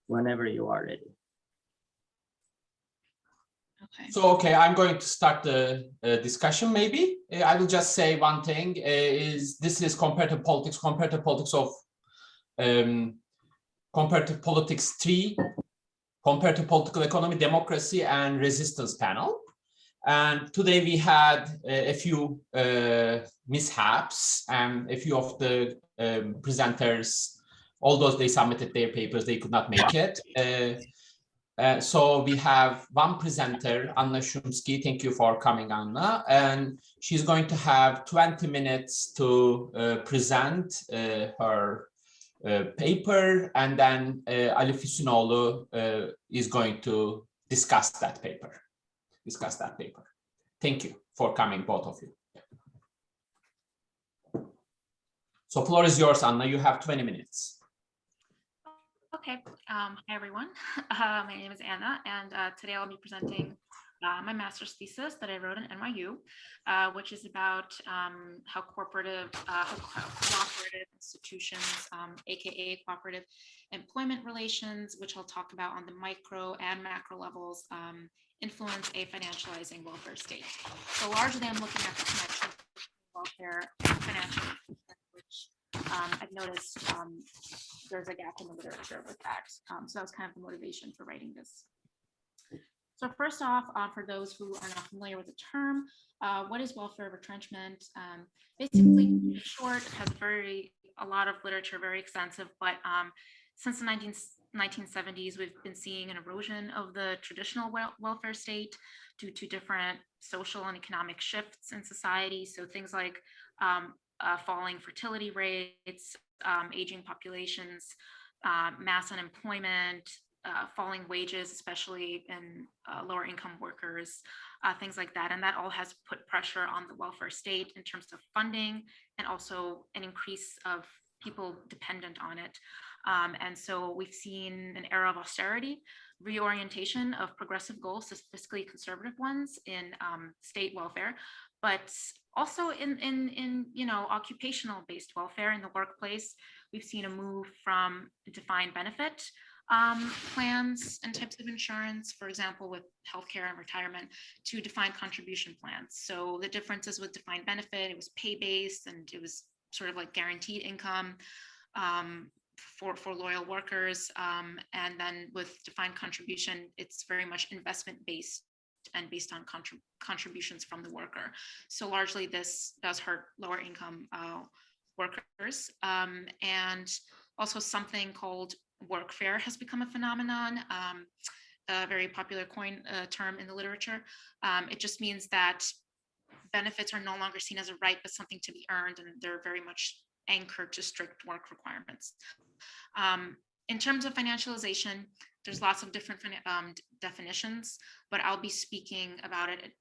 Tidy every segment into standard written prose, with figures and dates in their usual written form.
whenever you are ready. Okay. So, okay, I'm going to start the discussion maybe. I will just say one thing, this is comparative politics of comparative politics 3, comparative political economy, democracy, and resistance panel. And today we had a few mishaps, and a few of the presenters, although they submitted their papers, they could not make it. So we have one presenter, Anna Shumsky. Thank you for coming, Anna. And she's going to have 20 minutes to present her paper, and then Ali Füsunoğlu is going to discuss that paper. Thank you for coming, both of you. So floor is yours, Anna. You have 20 minutes. Okay. Hi, everyone. My name is Anna, and today I'll be presenting my master's thesis that I wrote at NYU, which is about how cooperative institutions, aka cooperative employment relations, which I'll talk about on the micro and macro levels, influence a financializing welfare state. So largely, I'm looking at the connection between welfare and financial, which I've noticed there's a gap in the literature with that. So that was kind of the motivation for writing this. So first off, for those who are not familiar with the term, what is welfare retrenchment? Basically, in short, it has a lot of literature, very extensive, but since the 1970s, we've been seeing an erosion of the traditional welfare state due to different social and economic shifts in society. So things like falling fertility rates, aging populations, mass unemployment, falling wages, especially in lower income workers, things like that. And that all has put pressure on the welfare state in terms of funding and also an increase of people dependent on it. And so we've seen an era of austerity, reorientation of progressive goals to fiscally conservative ones in state welfare, but also in occupational based welfare in the workplace. We've seen a move from defined benefit plans and types of insurance, for example, with healthcare and retirement, to defined contribution plans. So the differences with defined benefit, it was pay-based and it was sort of like guaranteed income for loyal workers. And then with defined contribution, it's very much investment-based and based on contributions from the worker. So largely this does hurt lower income workers. And also something called workfare has become a phenomenon, a very popular term in the literature. It just means that benefits are no longer seen as a right, but something to be earned, and they're very much anchored to strict work requirements. In terms of financialization, there's lots of different definitions, but I'll be speaking about it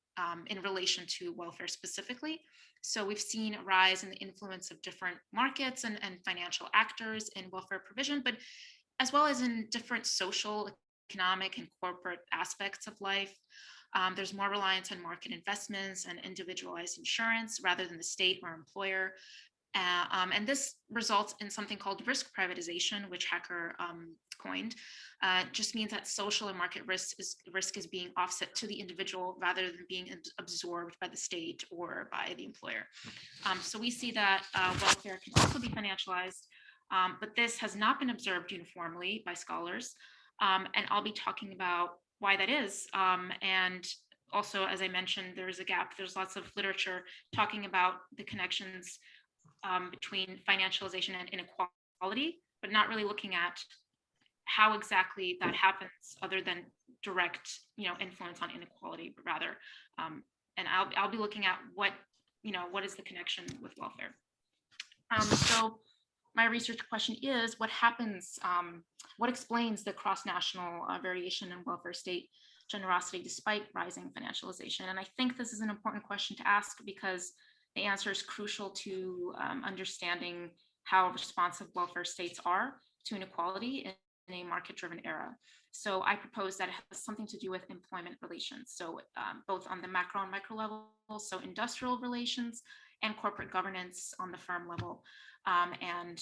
in relation to welfare specifically. So we've seen a rise in the influence of different markets and financial actors in welfare provision, but as well as in different social, economic, and corporate aspects of life. There's more reliance on market investments and individualized insurance rather than the state or employer. And this results in something called risk privatization, which Hacker coined. Just means that social and market risk is being offset to the individual rather than being absorbed by the state or by the employer. So we see that welfare can also be financialized, but this has not been observed uniformly by scholars. And I'll be talking about why that is. And also, as I mentioned, there's a gap. There's lots of literature talking about the connections between financialization and inequality, but not really looking at how exactly that happens other than direct, influence on inequality, but rather, and I'll be looking at what is the connection with welfare. So my research question is, what happens, what explains the cross-national variation in welfare state generosity despite rising financialization? And I think this is an important question to ask because the answer is crucial to understanding how responsive welfare states are to inequality in a market-driven era. So I propose that it has something to do with employment relations. So both on the macro and micro level, so industrial relations and corporate governance on the firm level. And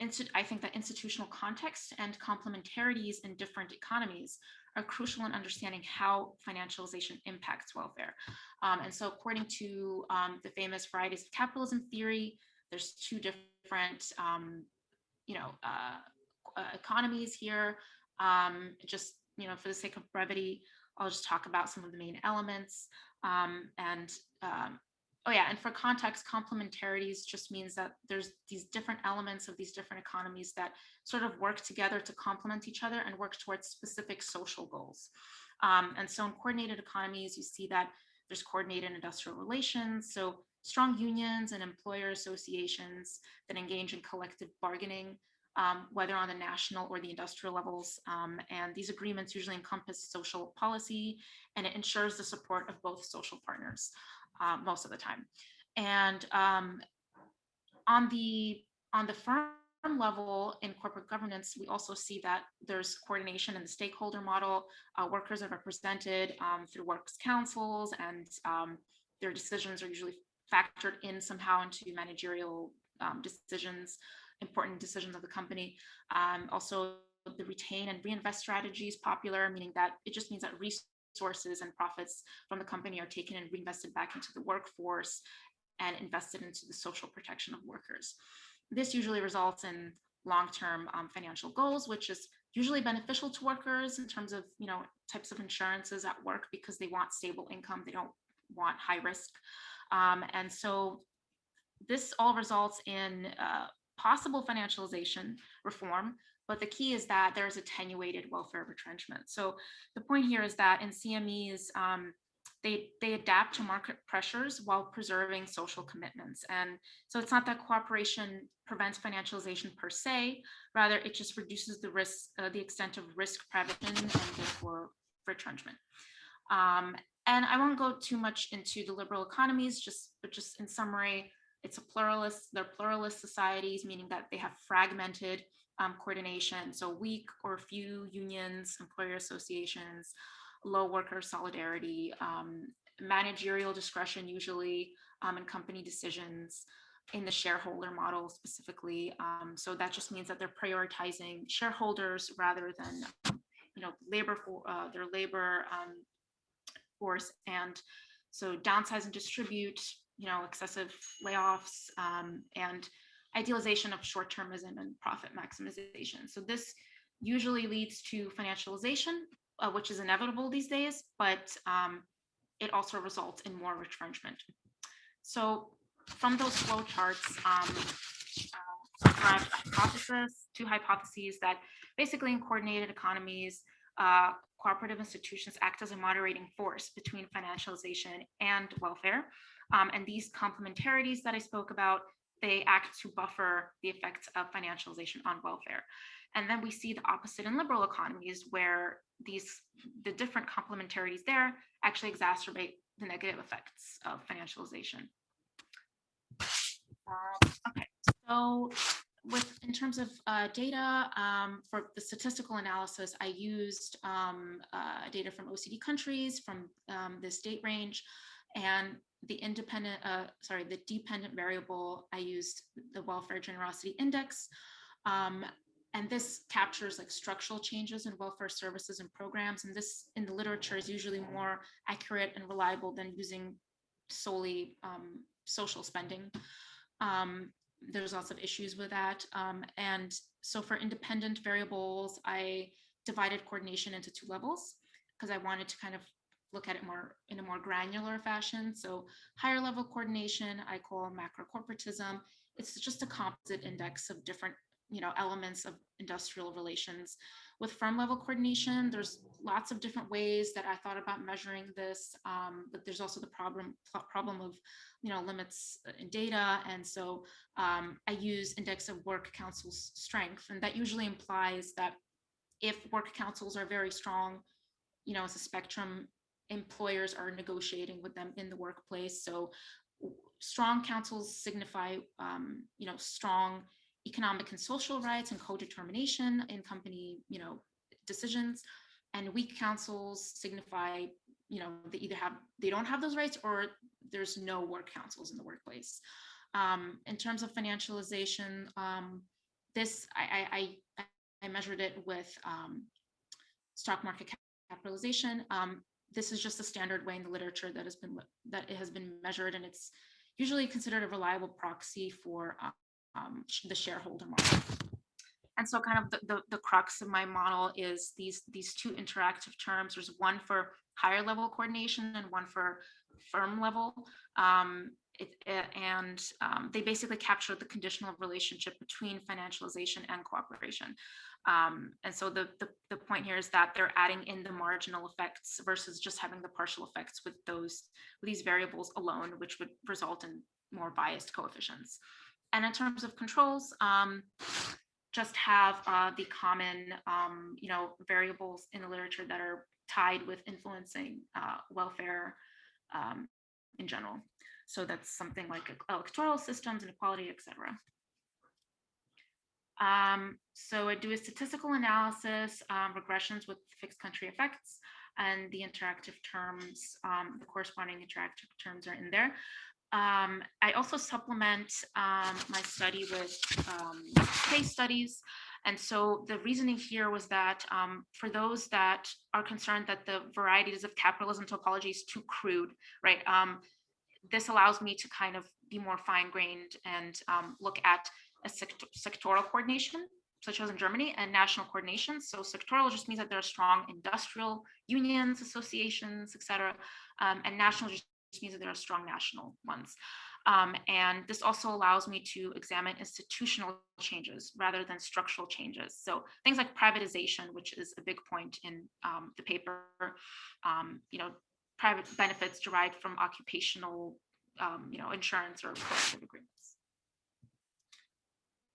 I think that institutional context and complementarities in different economies are crucial in understanding how financialization impacts welfare. And so according to the famous varieties of capitalism theory, there's two different economies here. Just, for the sake of brevity, I'll just talk about some of the main elements. And for context, complementarities just means that there's these different elements of these different economies that sort of work together to complement each other and work towards specific social goals. And so in coordinated economies, you see that there's coordinated industrial relations, so strong unions and employer associations that engage in collective bargaining, whether on the national or the industrial levels. And these agreements usually encompass social policy, and it ensures the support of both social partners most of the time. And on the firm level in corporate governance, we also see that there's coordination in the stakeholder model. Workers are represented through works councils, and their decisions are usually factored in somehow into managerial decisions, important decisions of the company. Also, the retain and reinvest strategy is popular, meaning that it just means that resources and profits from the company are taken and reinvested back into the workforce and invested into the social protection of workers. This usually results in long-term financial goals, which is usually beneficial to workers in terms of types of insurances at work, because they want stable income, they don't want high risk. And so this all results in possible financialization reform, but the key is that there's attenuated welfare retrenchment. So the point here is that in CMEs, they adapt to market pressures while preserving social commitments. And so it's not that cooperation prevents financialization per se, rather it just reduces the risk, the extent of risk prevention and therefore retrenchment. And I won't go too much into the liberal economies, but just in summary, they're pluralist societies, meaning that they have fragmented coordination. So weak or few unions, employer associations, low worker solidarity, managerial discretion usually in company decisions, in the shareholder model specifically. So that just means that they're prioritizing shareholders rather than their labor force. And so downsize and distribute, excessive layoffs, and idealization of short-termism and profit maximization. So this usually leads to financialization, which is inevitable these days, but it also results in more retrenchment. So from those flow charts, derived two hypotheses that basically in coordinated economies, cooperative institutions act as a moderating force between financialization and welfare. And these complementarities that I spoke about, they act to buffer the effects of financialization on welfare. And then we see the opposite in liberal economies, where the different complementarities there actually exacerbate the negative effects of financialization. Okay, so in terms of data, for the statistical analysis, I used data from OECD countries from this date range, and the dependent variable, I used the Welfare Generosity Index. And this captures like structural changes in welfare services and programs. And this in the literature is usually more accurate and reliable than using solely social spending. There's lots of issues with that. And so for independent variables, I divided coordination into two levels because I wanted to kind of look at it in a more granular fashion. So higher level coordination, I call macro corporatism. It's just a composite index of different elements of industrial relations. With firm level coordination, there's lots of different ways that I thought about measuring this, but there's also the problem of limits in data. And so I use index of work council's strength, and that usually implies that if work councils are very strong, as a spectrum, employers are negotiating with them in the workplace. So strong councils signify strong economic and social rights and co-determination in company decisions, and weak councils signify they don't have those rights, or there's no work councils in the workplace. In terms of financialization, this, I measured it with stock market capitalization. This is just a standard way in the literature that it has been measured, and it's usually considered a reliable proxy for the shareholder model. And so kind of the crux of my model is these two interactive terms. There's one for higher level coordination and one for firm level. They basically capture the conditional relationship between financialization and cooperation. And so the point here is that they're adding in the marginal effects versus just having the partial effects with these variables alone, which would result in more biased coefficients. And in terms of controls, just have the common, variables in the literature that are tied with influencing welfare in general. So that's something like electoral systems, inequality, etc. So I do a statistical analysis, regressions with fixed country effects, and the interactive terms, the corresponding interactive terms are in there. I also supplement my study with case studies. And so the reasoning here was that for those that are concerned that the varieties of capitalism topology is too crude, right? This allows me to kind of be more fine-grained and look at a sectoral coordination, such as in Germany, and national coordination. So sectoral just means that there are strong industrial unions, associations, etc. And national just means that there are strong national ones. And this also allows me to examine institutional changes rather than structural changes. So things like privatization, which is a big point in the paper, private benefits derived from occupational, insurance or collective agreements.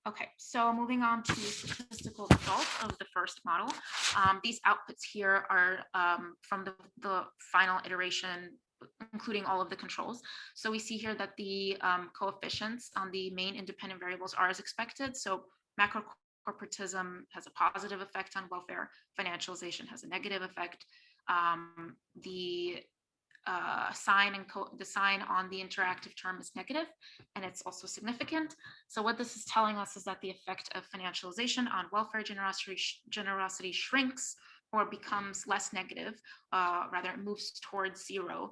Okay, so moving on to statistical results of the first model. These outputs here are from the final iteration, including all of the controls. So we see here that the coefficients on the main independent variables are as expected. So macro corporatism has a positive effect on welfare, financialization has a negative effect. The sign on the interactive term is negative, and it's also significant. So what this is telling us is that the effect of financialization on welfare generosity shrinks or becomes less negative, rather it moves towards zero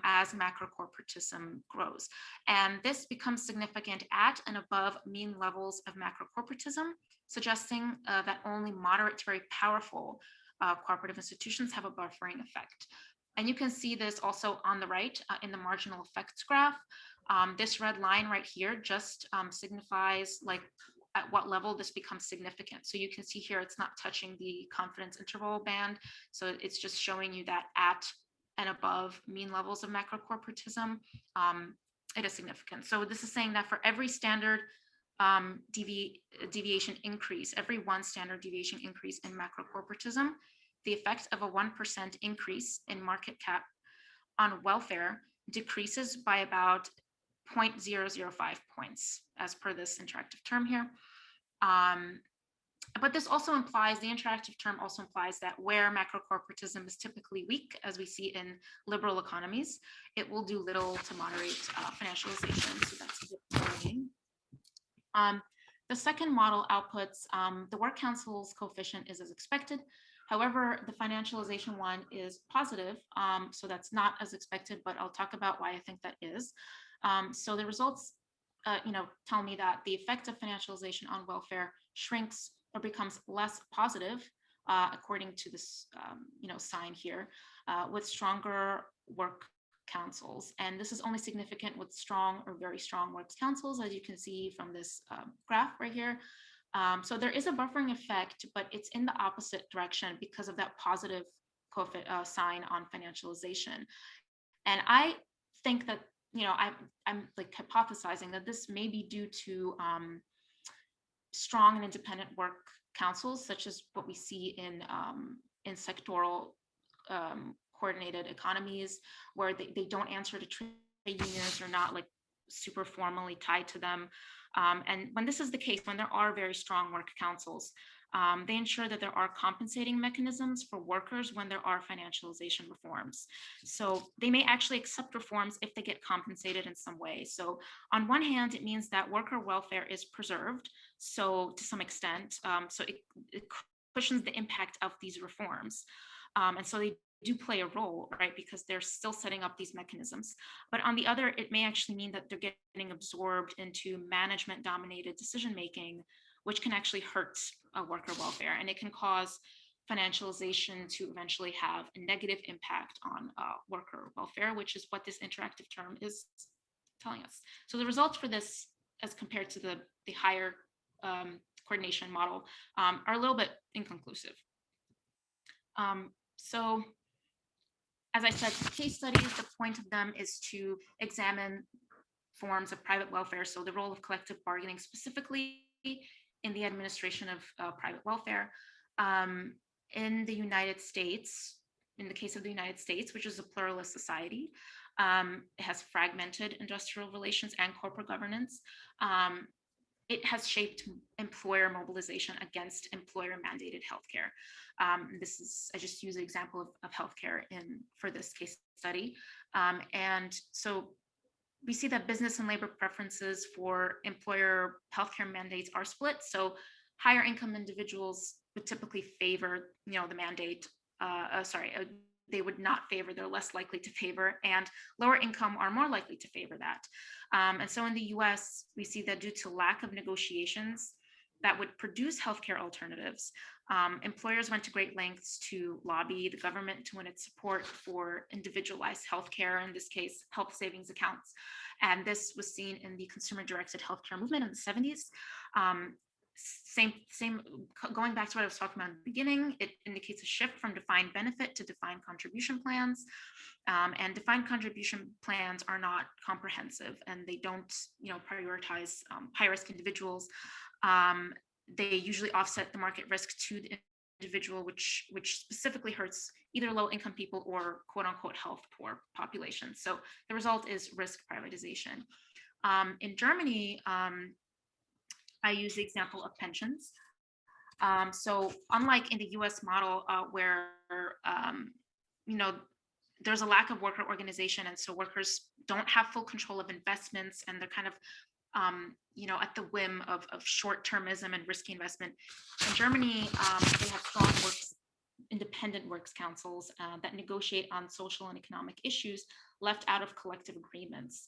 as macro corporatism grows. And this becomes significant at and above mean levels of macro corporatism, suggesting that only moderate to very powerful cooperative institutions have a buffering effect. And you can see this also on the right in the marginal effects graph. This red line right here just signifies like at what level this becomes significant. So you can see here it's not touching the confidence interval band. So it's just showing you that at and above mean levels of macro corporatism, it is significant. So this is saying that for every standard deviation increase, every one standard deviation increase in macro corporatism, the effect of a 1% increase in market cap on welfare decreases by about 0.005 points as per this interactive term here. But this also implies, the interactive term also implies that where macro corporatism is typically weak, as we see in liberal economies, it will do little to moderate financialization. So that's a good warning. The second model outputs the work council's coefficient is as expected. However, the financialization one is positive, so that's not as expected, but I'll talk about why I think that is. So the results, tell me that the effect of financialization on welfare shrinks or becomes less positive, according to this, sign here, with stronger work councils. And this is only significant with strong or very strong works councils, as you can see from this graph right here. So there is a buffering effect, but it's in the opposite direction because of that positive sign on financialization. And I think that, I'm like hypothesizing that this may be due to strong and independent work councils, such as what we see in sectoral coordinated economies, where they don't answer to trade unions or not like super formally tied to them. And when this is the case, when there are very strong work councils, They ensure that there are compensating mechanisms for workers when there are financialization reforms. So they may actually accept reforms if they get compensated in some way. So on one hand, it means that worker welfare is preserved, so to some extent, so it cushions the impact of these reforms. And so they do play a role, right? Because they're still setting up these mechanisms. But on the other, it may actually mean that they're getting absorbed into management dominated decision making, which can actually hurt worker welfare. And it can cause financialization to eventually have a negative impact on worker welfare, which is what this interactive term is telling us. So the results for this, as compared to the higher coordination model, are a little bit inconclusive. So as I said, case studies, the point of them is to examine forms of private welfare. So the role of collective bargaining specifically in the administration of private welfare. In the United States, in the case of the United States, which is a pluralist society, it has fragmented industrial relations and corporate governance. It has shaped employer mobilization against employer mandated healthcare. This is, I just use an example of healthcare for this case study. And so we see that business and labor preferences for employer healthcare mandates are split. So higher income individuals would typically favor, the mandate, they would not favor, they're less likely to favor, and lower income are more likely to favor that. And so in the US, we see that due to lack of negotiations that would produce healthcare alternatives, employers went to great lengths to lobby the government to win its support for individualized healthcare, in this case, health savings accounts. And this was seen in the consumer-directed healthcare movement in the 70s. Going back to what I was talking about in the beginning, it indicates a shift from defined benefit to defined contribution plans. And defined contribution plans are not comprehensive, and they don't, prioritize high-risk individuals. They usually offset the market risk to the individual, which specifically hurts either low-income people or quote-unquote health poor populations. So the result is risk privatization. In Germany, I use the example of pensions. So unlike in the US model, where there's a lack of worker organization, and so workers don't have full control of investments, and they're kind of at the whim of short-termism and risky investment. In Germany, they have strong independent works councils that negotiate on social and economic issues left out of collective agreements,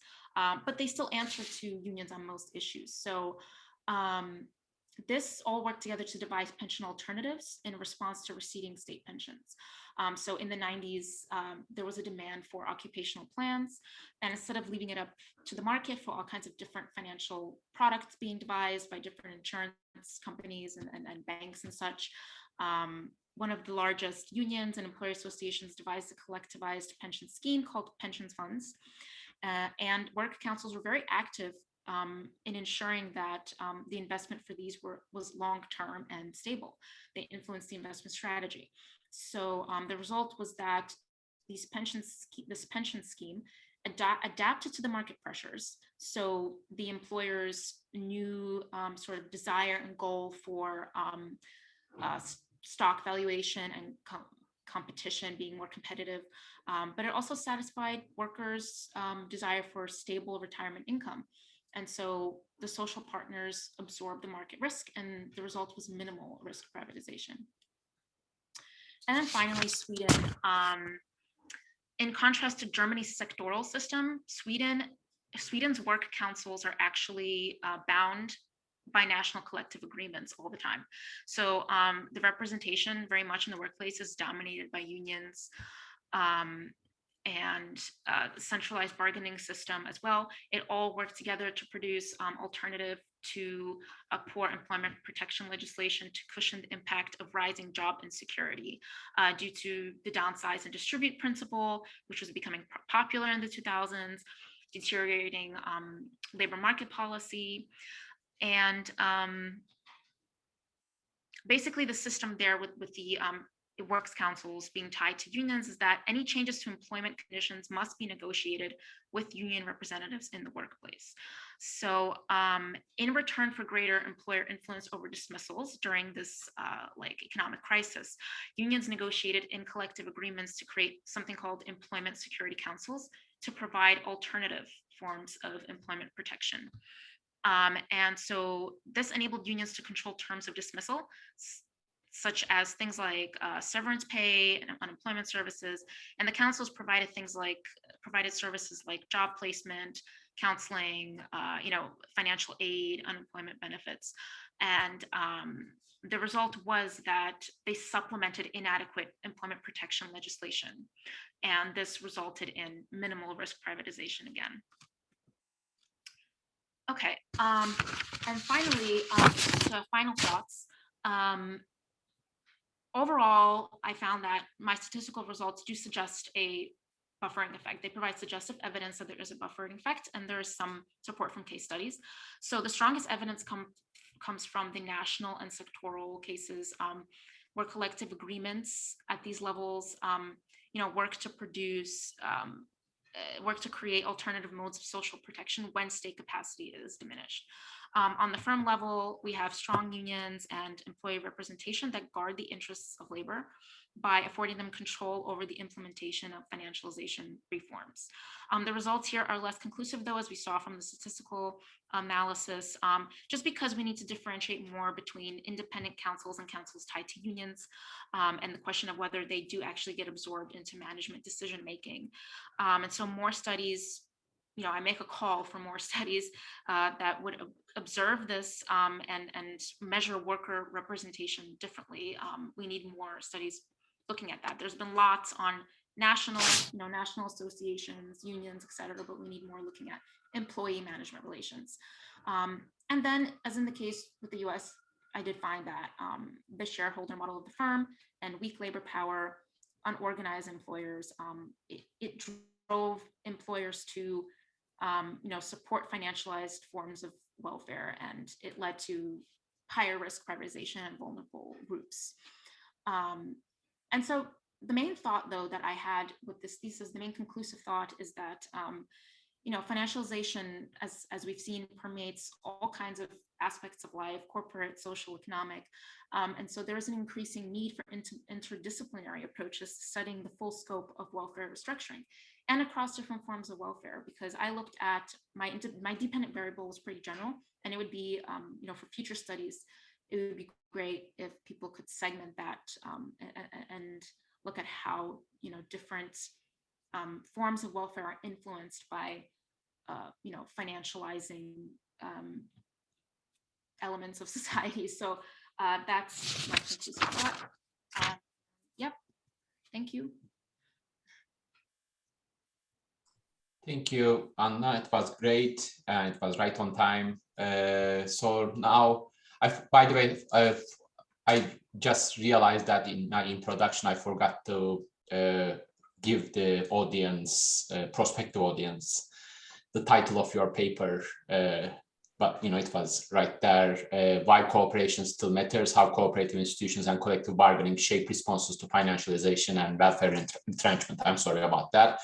but they still answer to unions on most issues. So this all worked together to devise pension alternatives in response to receding state pensions. So in the 90s, there was a demand for occupational plans, and instead of leaving it up to the market for all kinds of different financial products being devised by different insurance companies and banks and such, one of the largest unions and employer associations devised a collectivized pension scheme called pensions funds. And work councils were very active in ensuring that the investment for these was long-term and stable. They influenced the investment strategy. So the result was that this pension scheme adapted to the market pressures. So the employer's new sort of desire and goal for stock valuation and competition being more competitive, but it also satisfied workers' desire for stable retirement income. And so the social partners absorbed the market risk, and the result was minimal risk privatization. And then finally, Sweden. In contrast to Germany's sectoral system, Sweden's work councils are actually bound by national collective agreements all the time. So the representation very much in the workplace is dominated by unions, and the centralized bargaining system as well. It all worked together to produce alternative to a poor employment protection legislation to cushion the impact of rising job insecurity due to the downsize and distribute principle, which was becoming popular in the 2000s, deteriorating labor market policy. And basically the system there with the works councils being tied to unions is that any changes to employment conditions must be negotiated with union representatives in the workplace. So in return for greater employer influence over dismissals during this economic crisis, unions negotiated in collective agreements to create something called employment security councils to provide alternative forms of employment protection. And so this enabled unions to control terms of dismissal, such as things like severance pay and unemployment services. And the councils provided services like job placement, counseling, financial aid, unemployment benefits. And the result was that they supplemented inadequate employment protection legislation. And this resulted in minimal risk privatization again. Okay, and finally, final thoughts. Overall, I found that my statistical results do suggest a buffering effect. They provide suggestive evidence that there is a buffering effect, and there is some support from case studies. So the strongest evidence comes from the national and sectoral cases where collective agreements at these levels, work to create alternative modes of social protection when state capacity is diminished. On the firm level, we have strong unions and employee representation that guard the interests of labor by affording them control over the implementation of financialization reforms. The results here are less conclusive, though, as we saw from the statistical analysis, just because we need to differentiate more between independent councils and councils tied to unions, and the question of whether they do actually get absorbed into management decision-making. And so more studies, I make a call for more studies that would observe this and measure worker representation differently. We need more studies looking at that. There's been lots on national associations, unions, et cetera, but we need more looking at employee management relations. And then, as in the case with the US, I did find that the shareholder model of the firm and weak labor power, unorganized employers, it drove employers to support financialized forms of welfare, and it led to higher risk privatization and vulnerable groups. And so the main thought, though, that I had with this thesis, the main conclusive thought is that financialization, as we've seen, permeates all kinds of aspects of life, corporate, social, economic. And so there's an increasing need for interdisciplinary approaches to studying the full scope of welfare restructuring and across different forms of welfare, because I looked at my dependent variable was pretty general, and it would be, for future studies, it would be great if people could segment that and look at how, different forms of welfare are influenced by, financializing elements of society. So that's my conclusive thought. Yep. Thank you. Thank you, Anna. It was great, and it was right on time. So now, by the way, I just realized that in my introduction, I forgot to give the audience, prospective audience, the title of your paper. But it was right there. Why cooperation still matters, how cooperative institutions and collective bargaining shape responses to financialization and welfare entrenchment. I'm sorry about that.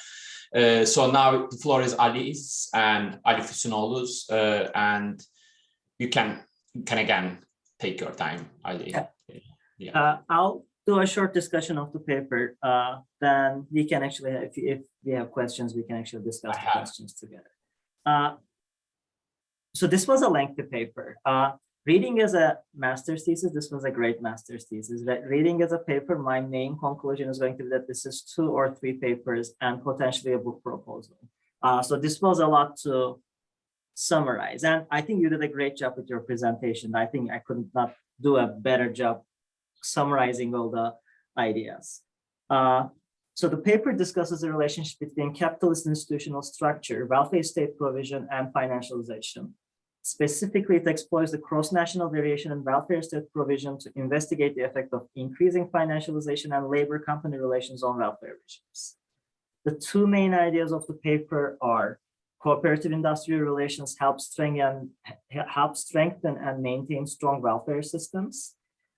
So now the floor is Ali's and Ali Füsunoğlu's, and you can again take your time, Ali. Yeah. I'll do a short discussion of the paper. Then we can actually, if we have questions, we can actually discuss the questions together. So this was a lengthy paper. Reading as a master's thesis, this was a great master's thesis. Reading as a paper, my main conclusion is going to be that this is 2 or 3 papers and potentially a book proposal. So this was a lot to summarize. And I think you did a great job with your presentation. I think I could not do a better job summarizing all the ideas. So the paper discusses the relationship between capitalist institutional structure, welfare state provision, and financialization. Specifically, it explores the cross-national variation in welfare state provision to investigate the effect of increasing financialization and labor-company relations on welfare regimes. The 2 main ideas of the paper are cooperative industrial relations help strengthen and maintain strong welfare systems,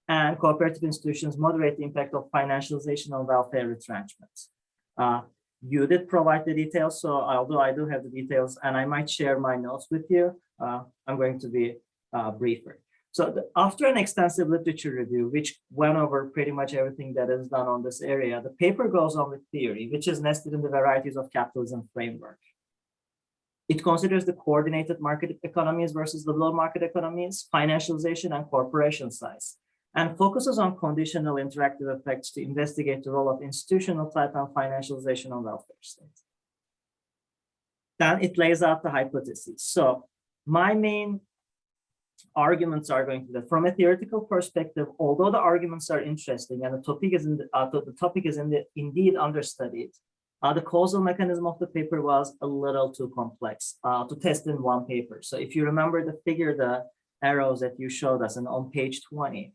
and cooperative institutions moderate the impact of financialization on welfare retrenchment. You did provide the details, so although I do have the details, and I might share my notes with you, I'm going to be briefer. So after an extensive literature review, which went over pretty much everything that is done on this area, the paper goes on with theory, which is nested in the varieties of capitalism framework. It considers the coordinated market economies versus the below market economies, financialization and corporation size, and focuses on conditional interactive effects to investigate the role of institutional type and financialization on welfare states. Then it lays out the hypotheses. So my main arguments are going to be that from a theoretical perspective, although the arguments are interesting and the topic is indeed understudied, the causal mechanism of the paper was a little too complex to test in one paper. So if you remember the figure, the arrows that you showed us and on page 20,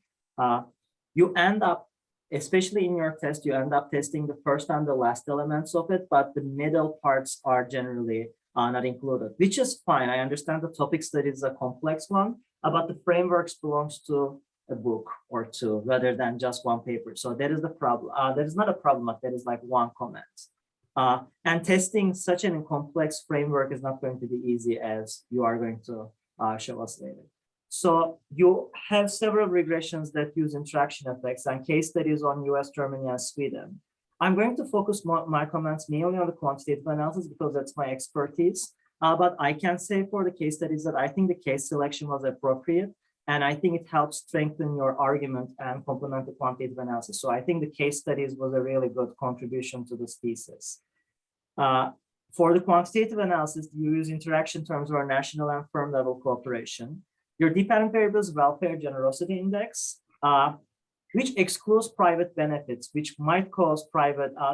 you end up, especially in your test, you end up testing the first and the last elements of it, but the middle parts are generally not included, which is fine. I understand the topic study is a complex one, but the frameworks belongs to a book or two rather than just one paper. So that is the problem. That is not a problem, but that is like one comment. And testing such a complex framework is not going to be easy, as you are going to show us later. So you have several regressions that use interaction effects and case studies on US, Germany, and Sweden. I'm going to focus my comments mainly on the quantitative analysis because that's my expertise. But I can say for the case studies that I think the case selection was appropriate, and I think it helps strengthen your argument and complement the quantitative analysis. So I think the case studies was a really good contribution to this thesis. For the quantitative analysis, you use interaction terms or national and firm level cooperation. Your dependent variable is welfare generosity index, which excludes private benefits, which might cause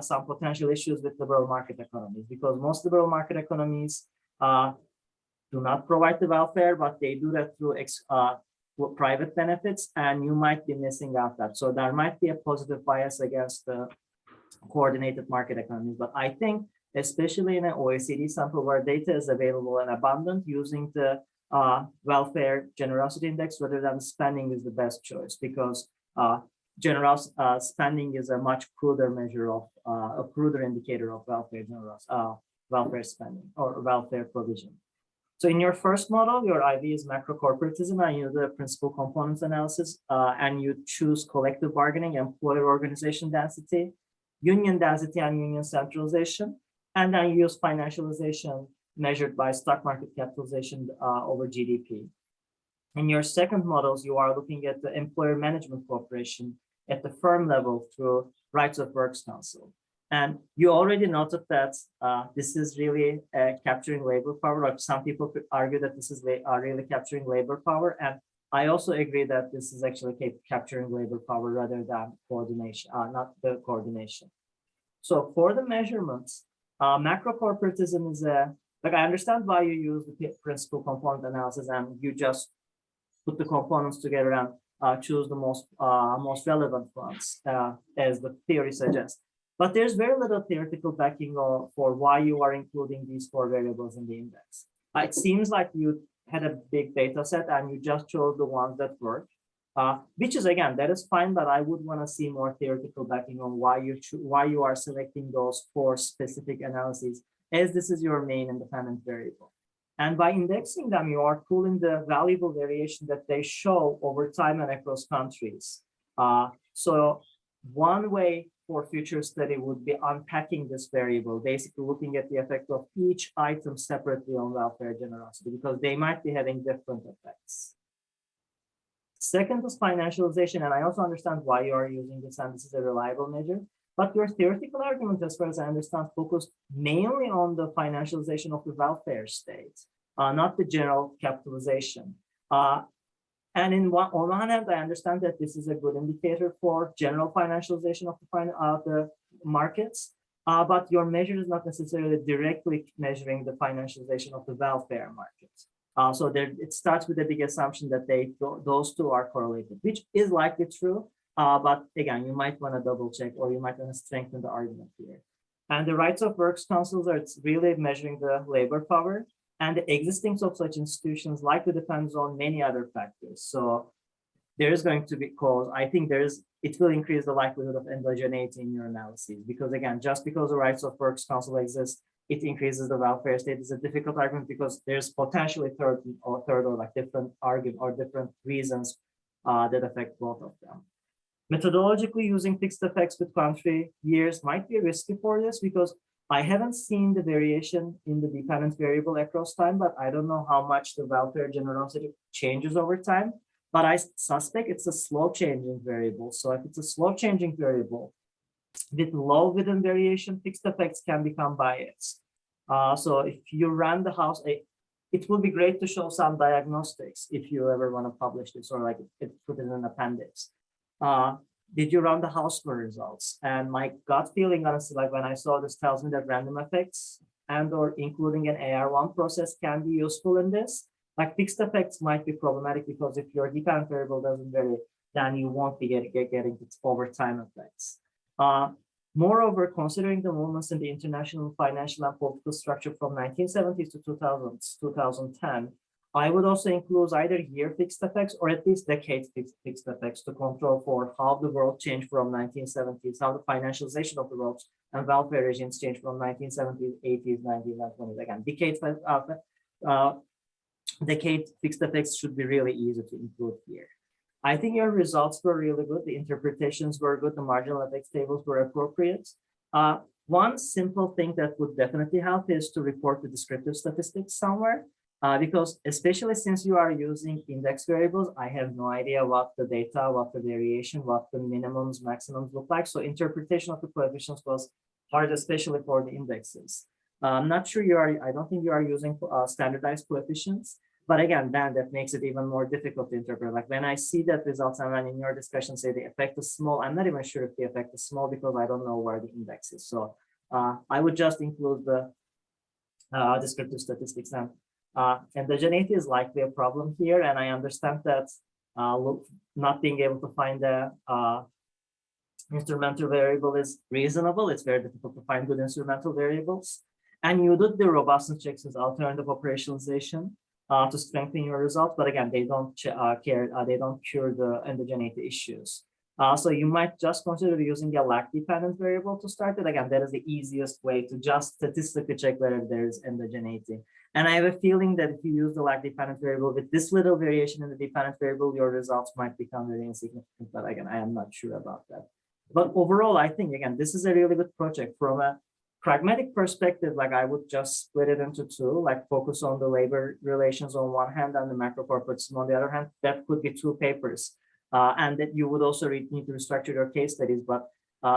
some potential issues with liberal market economies, because most liberal market economies do not provide the welfare, but they do that through private benefits, and you might be missing out that. So there might be a positive bias against the coordinated market economies. But I think, especially in an OECD sample where data is available and abundant, using the welfare generosity index rather than spending is the best choice, because spending is a much cruder measure of a cruder indicator of welfare spending or welfare provision. So in your first model, your IV is macro corporatism, and you do the principal components analysis, and you choose collective bargaining, employer organization density, union density, and union centralization, and then you use financialization measured by stock market capitalization over GDP. In your second models, you are looking at the employer management cooperation at the firm level through rights of works council. And you already noted that this is really capturing labor power. Like some people could argue that this is really capturing labor power. And I also agree that this is actually capturing labor power rather than coordination, not the coordination. So for the measurements, macro corporatism is like, I understand why you use the principal component analysis and you just put the components together and choose the most relevant ones, as the theory suggests. But there's very little theoretical backing for why you are including these four variables in the index. It seems like you had a big data set and you just chose the ones that work, which is, again, that is fine, but I would want to see more theoretical backing on why you are selecting those four specific analyses, as this is your main independent variable. And by indexing them, you are pooling the valuable variation that they show over time and across countries. So one way for future study would be unpacking this variable, basically looking at the effect of each item separately on welfare generosity, because they might be having different effects. Second is financialization, and I also understand why you are using this, and this is a reliable measure. But your theoretical argument, as far as I understand, focused mainly on the financialization of the welfare state, not the general capitalization. And on one hand, I understand that this is a good indicator for general financialization of the markets, but your measure is not necessarily directly measuring the financialization of the welfare market. So it starts with a big assumption that those two are correlated, which is likely true. But again, you might want to double check, or you might want to strengthen the argument here. And the rights of works councils it's really measuring the labor power, and the existence of such institutions likely depends on many other factors. So there is going to be I think it will increase the likelihood of endogeneity in your analyses, because again, just because the rights of works council exists it increases the welfare state is a difficult argument because there's potentially third or like different argument or different reasons that affect both of them. Methodologically, using fixed effects with country years might be risky for this because I haven't seen the variation in the dependent variable across time, but I don't know how much the welfare generosity changes over time. But I suspect it's a slow changing variable. So if it's a slow changing variable with low within variation, fixed effects can become biased. So if you run the house, it will be great to show some diagnostics if you ever want to publish this or like put it in an appendix. Did you run the Hausler results? And my gut feeling, honestly, like when I saw this tells me that random effects and or including an AR1 process can be useful in this. Like fixed effects might be problematic because if your dependent variable doesn't vary, then you won't be getting its overtime effects. Moreover, considering the movements in the international financial and political structure from 1970s to 2010, I would also include either year fixed effects or at least decade fixed effects to control for how the world changed from 1970s, how the financialization of the world and welfare regimes changed from 1970s, 80s, 90s, and 20s. Again, decade fixed effects should be really easy to include here. I think your results were really good. The interpretations were good. The marginal effects tables were appropriate. One simple thing that would definitely help is to report the descriptive statistics somewhere. Because especially since you are using index variables, I have no idea what the data, what the variation, what the minimums, maximums look like. So interpretation of the coefficients was hard, especially for the indexes. I'm not sure I don't think you are using standardized coefficients, but again, then that makes it even more difficult to interpret. Like when I see that results and when in your discussion say the effect is small, I'm not even sure if the effect is small because I don't know where the index is. So I would just include the descriptive statistics then. Endogeneity is likely a problem here, and I understand that not being able to find the instrumental variable is reasonable. It's very difficult to find good instrumental variables. And you did the robustness checks as alternative operationalization to strengthen your results, but again, they don't they don't cure the endogeneity issues. So you might just consider using a lag-dependent variable to start it. Again, that is the easiest way to just statistically check whether there is endogeneity. And I have a feeling that if you use the lag-dependent variable with this little variation in the dependent variable, your results might become very insignificant. But again, I am not sure about that. But overall, I think, again, this is a really good project. From a pragmatic perspective, like I would just split it into two, like focus on the labor relations on one hand and the macro corporatism on the other hand. That could be two papers. And that you would also need to restructure your case studies. But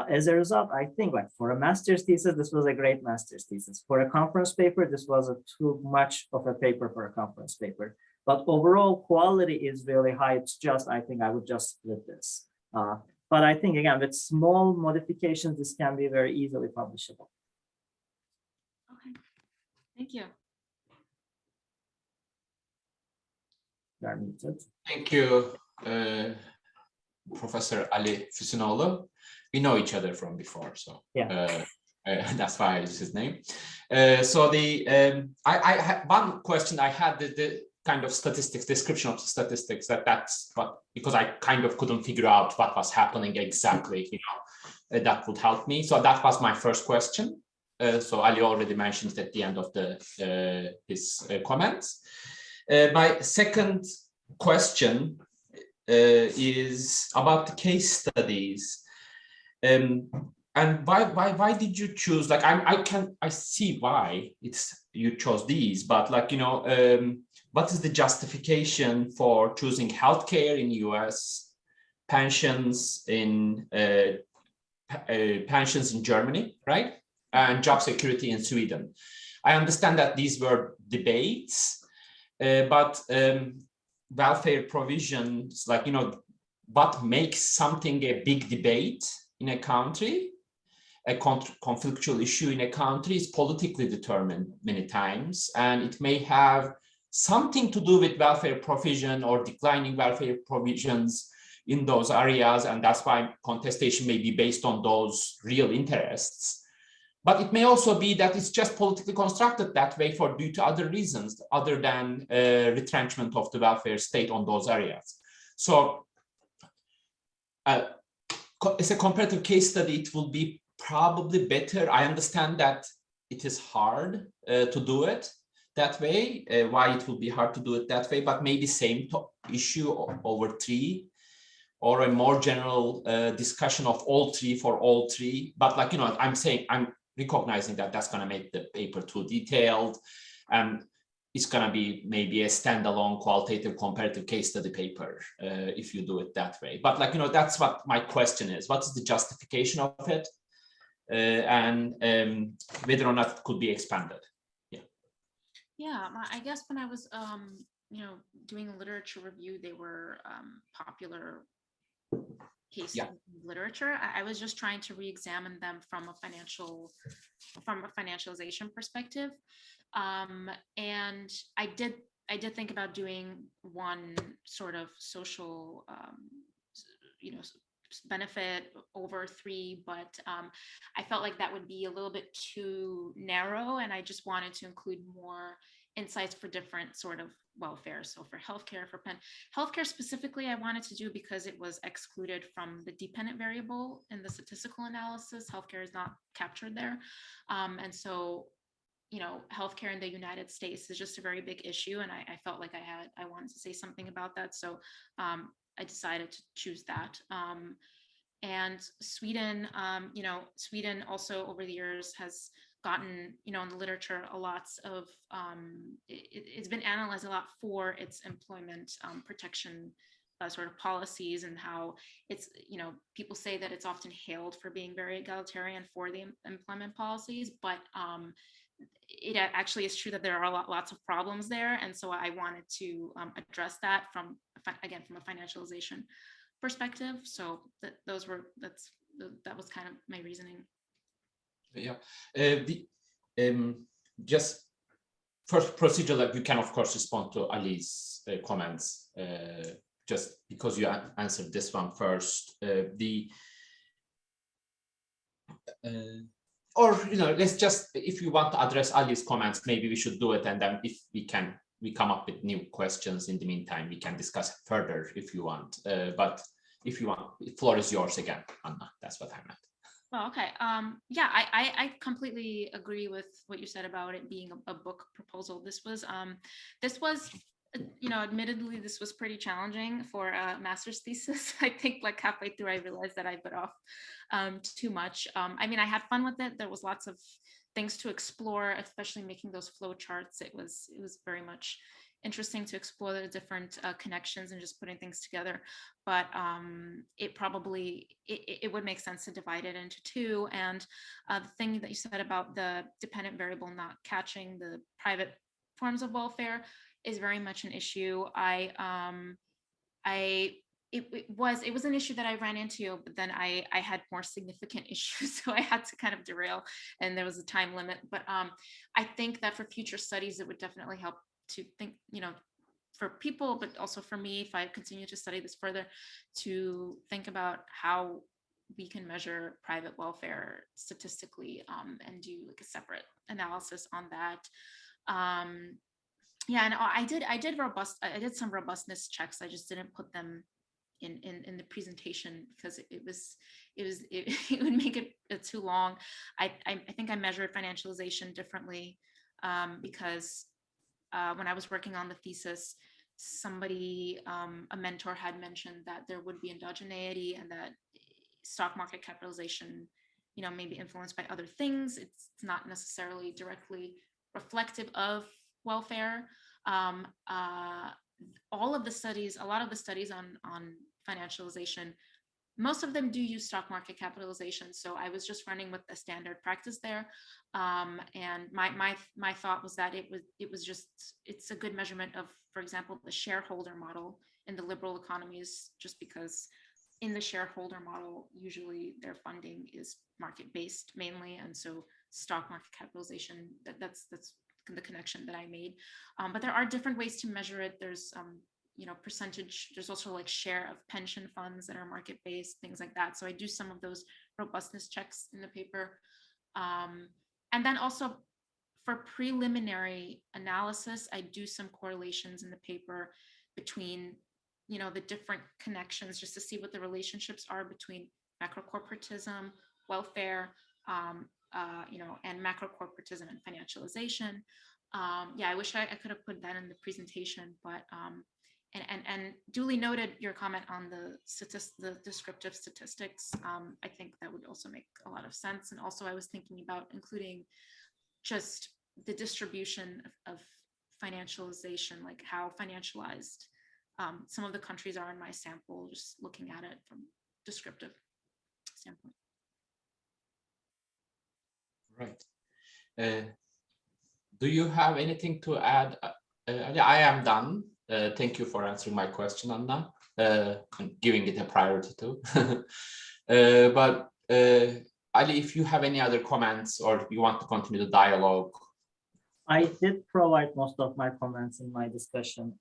as a result, I think like for a master's thesis, this was a great master's thesis. For a conference paper, this was too much of a paper for a conference paper. But overall quality is really high. It's just, I think I would just split this. But I think, again, with small modifications, this can be very easily publishable. Okay, thank you. You're muted. Thank you, Professor Ali Füsunoğlu. We know each other from before, so yeah. That's why I use his name. So I had one question. I had the kind of statistics, description of the statistics, that's what, because I kind of couldn't figure out what was happening exactly, that would help me. So that was my first question. So Ali already mentioned it at the end of his comments. My second question is about the case studies. And why did you choose, like, I see why you chose these, but like, what is the justification for choosing healthcare in US, pensions in Germany, right? And job security in Sweden? I understand that these were debates, but welfare provisions, like, what makes something a big debate in a country, a conflictual issue in a country, is politically determined many times, and it may have something to do with welfare provision or declining welfare provisions in those areas, and that's why contestation may be based on those real interests. But it may also be that it's just politically constructed that way due to other reasons other than retrenchment of the welfare state on those areas. So as a comparative case study, it will be probably better. I understand that it is hard to do it that way, why it will be hard to do it that way, but maybe same issue over three, or a more general discussion of all three for all three. But like, I'm recognizing that that's going to make the paper too detailed, and it's going to be maybe a standalone qualitative comparative case study paper if you do it that way. But like, that's what my question is. What is the justification of it? And whether or not it could be expanded. Yeah, I guess when I was, doing a literature review, they were popular cases of literature. I was just trying to re-examine them from a financialization perspective. And I did think about doing one sort of social, benefit over three, but I felt like that would be a little bit too narrow, and I just wanted to include more insights for different sort of welfare. So for healthcare, healthcare specifically, I wanted to do because it was excluded from the dependent variable in the statistical analysis. Healthcare is not captured there, and so healthcare in the United States is just a very big issue, and I felt like I wanted to say something about that. So I decided to choose that. And Sweden, Sweden also over the years has gotten, in the literature, a lot of, it's been analyzed a lot for its employment protection sort of policies, and how it's, people say that it's often hailed for being very egalitarian for the employment policies, but it actually is true that there are lots of problems there. And so I wanted to address that from a financialization perspective. So that was kind of my reasoning. Yeah. Just first procedure that you can of course respond to Ali's comments, just because you answered this one first. Or let's just, if you want to address Ali's comments, maybe we should do it, and then if we come up with new questions in the meantime, we can discuss it further if you want. But if you want, the floor is yours again, Anna. That's what I meant. Well, okay. Yeah, I completely agree with what you said about it being a book proposal. This was admittedly, this was pretty challenging for a master's thesis. I think like halfway through, I realized that I bit off too much. I mean, I had fun with it. There was lots of things to explore, especially making those flow charts. It was very much interesting to explore the different connections and just putting things together. But it would make sense to divide it into two. And the thing that you said about the dependent variable not catching the private forms of welfare is very much an issue. It was an issue that I ran into, but then I had more significant issues, so I had to kind of derail, and there was a time limit. But I think that for future studies, it would definitely help to think, for people, but also for me, if I continue to study this further, to think about how we can measure private welfare statistically, and do like a separate analysis on that. Yeah, and I did some robustness checks. I just didn't put them in the presentation because it would make it too long. I think I measured financialization differently because when I was working on the thesis, somebody, a mentor, had mentioned that there would be endogeneity and that stock market capitalization, may be influenced by other things. It's not necessarily directly reflective of welfare. A lot of the studies on financialization, most of them do use stock market capitalization. So I was just running with the standard practice there. And my thought was that it's a good measurement of, for example, the shareholder model in the liberal economies, just because in the shareholder model, usually their funding is market-based mainly. And so stock market capitalization, that's the connection that I made. But there are different ways to measure it. There's percentage. There's also like share of pension funds that are market-based, things like that. So I do some of those robustness checks in the paper. And then also for preliminary analysis, I do some correlations in the paper between, the different connections, just to see what the relationships are between macrocorporatism, welfare, and macro corporatism and financialization. Yeah, I wish I could have put that in the presentation, but and duly noted your comment on the descriptive statistics. I think that would also make a lot of sense. And also I was thinking about including just the distribution of financialization, like how financialized some of the countries are in my sample, just looking at it from descriptive standpoint. Right. Do you have anything to add? I am done. Thank you for answering my question, Anna, and giving it a priority too. But Ali, if you have any other comments or you want to continue the dialogue. I did provide most of my comments in my discussion.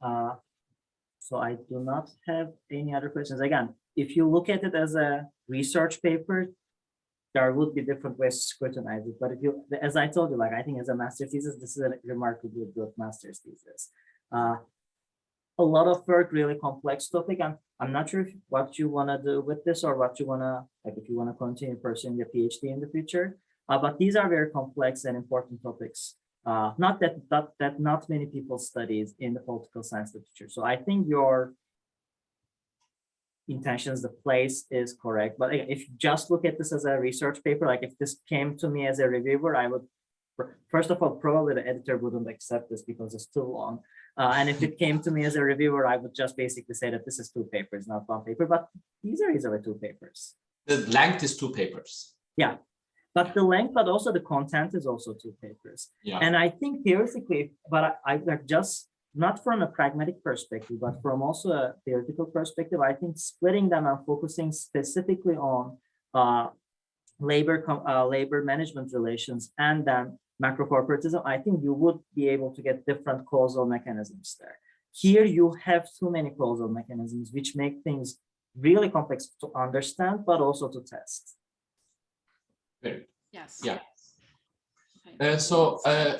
So I do not have any other questions. Again, if you look at it as a research paper, there would be different ways to scrutinize it. But if you, as I told you, like I think as a master's thesis, this is a remarkably good master's thesis. A lot of work, really complex topic. I'm not sure what you want to do with this or what you want to, like if you want to continue pursuing a PhD in the future. But these are very complex and important topics. Not that not many people studies in the political science literature. So I think your intentions, the place is correct. But if you just look at this as a research paper, like if this came to me as a reviewer, I would, first of all, probably the editor wouldn't accept this because it's too long. And if it came to me as a reviewer, I would just basically say that this is 2 papers, not 1 paper, but these are easily 2 papers. The length is 2 papers. Yeah, but the length, but also the content is also 2 papers. Yeah. And I think theoretically, but I just, not from a pragmatic perspective, but from also a theoretical perspective, I think splitting them and focusing specifically on labor management relations and then macro corporatism, I think you would be able to get different causal mechanisms there. Here you have too many causal mechanisms, which make things really complex to understand, but also to test. Yes. Yeah. Okay.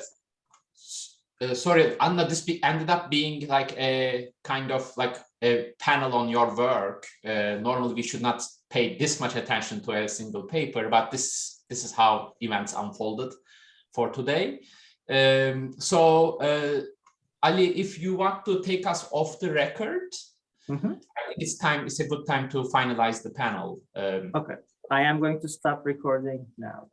Sorry, Anna, this ended up being like a kind of like a panel on your work. Normally we should not pay this much attention to a single paper, but this is how events unfolded for today. Ali, if you want to take us off the record, I think it's a good time to finalize the panel. Okay, I am going to stop recording now.